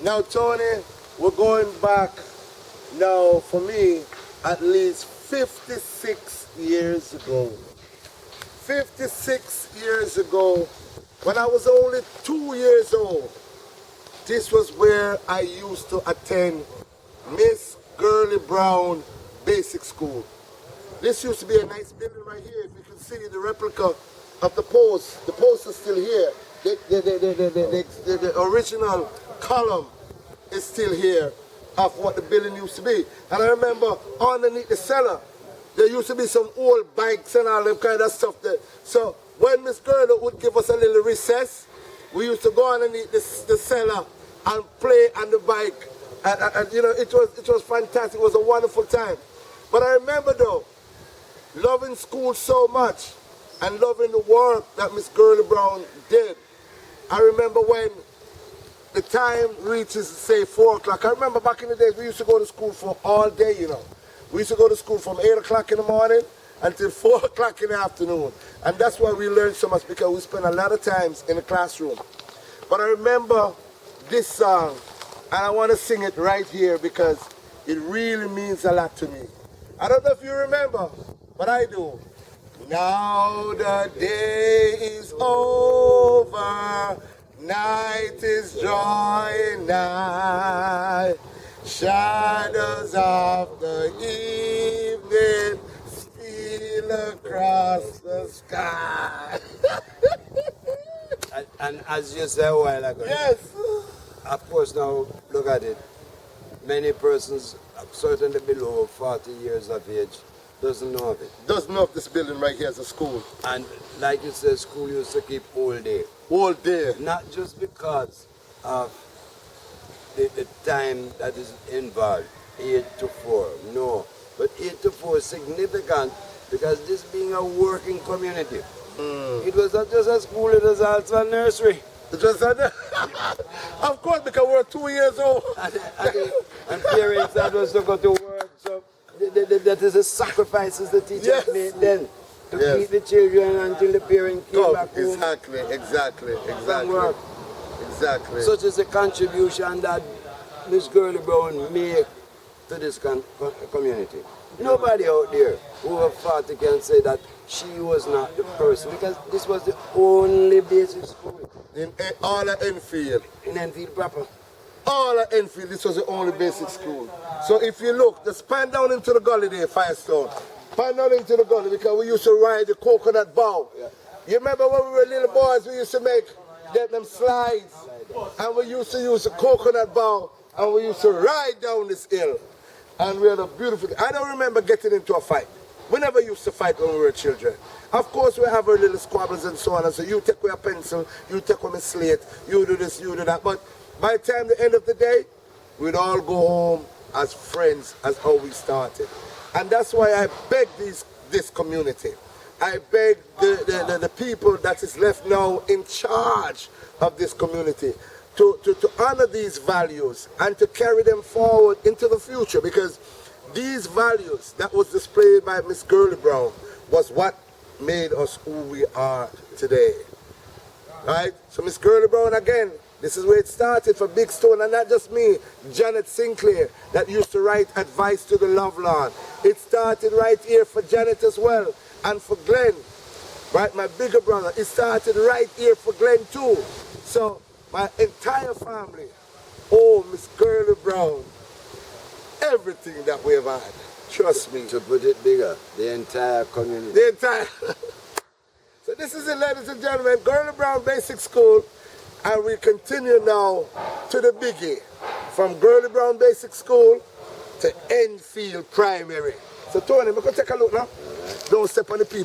Now, Tony, we're going back now, for me, at least 56 years ago. 56 years ago, when I was only 2 years old, this was where I used to attend Miss Girlie Brown Basic School. This used to be a nice building right here. If you can see the replica of the post is still here. The original column is still here of what the building used to be. And I remember underneath the cellar, there used to be some old bikes and all that kind of stuff there. So when Miss Girlie would give us a little recess, we used to go underneath the cellar and play on the bike. And you know, it was fantastic. It was a wonderful time. But I remember though, loving school so much and loving the work that Miss Girlie Brown did. I remember when the time reaches, say, 4 o'clock. I remember back in the days we used to go to school for all day, you know. We used to go to school from 8 o'clock in the morning until 4 o'clock in the afternoon. And that's why we learned so much, because we spent a lot of times in the classroom. But I remember this song, and I want to sing it right here because it really means a lot to me. I don't know if you remember, but I do. Now the day is over, night is drawing nigh, shadows of the evening steal across the sky. and as you said a while ago, Yes. of course now look at it. Many persons, certainly below 40 years of age, doesn't know of it. Doesn't know of this building right here as a school. And like you said, school used to keep all day. All day. Not just because of the time that is involved, 8 to 4, no. But 8 to 4 is significant because this being a working community, it was not just a school, it was also a nursery. Of course, because we're 2 years old. And parents that was to go to work, so that is the sacrifices the teachers made then to keep the children until the parent came back home. Exactly. Such is the contribution that Miss Girlie Brown made to this community. Nobody out there over 40 can say that she was not the person, because this was the only basic school. In all of Enfield. In Enfield proper. All of Enfield, this was the only basic school. So if you look, just pan down into the gully there, Firestone. Pan down into the gully, because we used to ride the coconut bow. Yeah. You remember when we were little boys, we used to get them slides, and we used to use the coconut bow, and we used to ride down this hill. And we had a beautiful, I don't remember getting into a fight. We never used to fight when we were children. Of course, we have our little squabbles and so on, and so you take away a pencil, you take away a slate, you do this, you do that. But by the time the end of the day, we'd all go home as friends, as how we started. And that's why I beg this community. I beg the people that is left now in charge of this community to honor these values and to carry them forward into the future, because these values that was displayed by Miss Girlie Brown was what made us who we are today. Right? So Miss Girlie Brown, again, this is where it started for Big Stone, and not just me, Janet Sinclair, that used to write advice to the Lovelorn. It started right here for Janet as well, and for Glenn, right, my bigger brother. It started right here for Glenn too. So my entire family, oh, Miss Girlie Brown, everything that we have had, trust me. To put it bigger, the entire community. The entire. So this is it, ladies and gentlemen, Girlie Brown Basic School, and we continue now to the biggie, from Girlie Brown Basic School to Enfield Primary. So Tony, we're going to take a look now. Don't step on the people.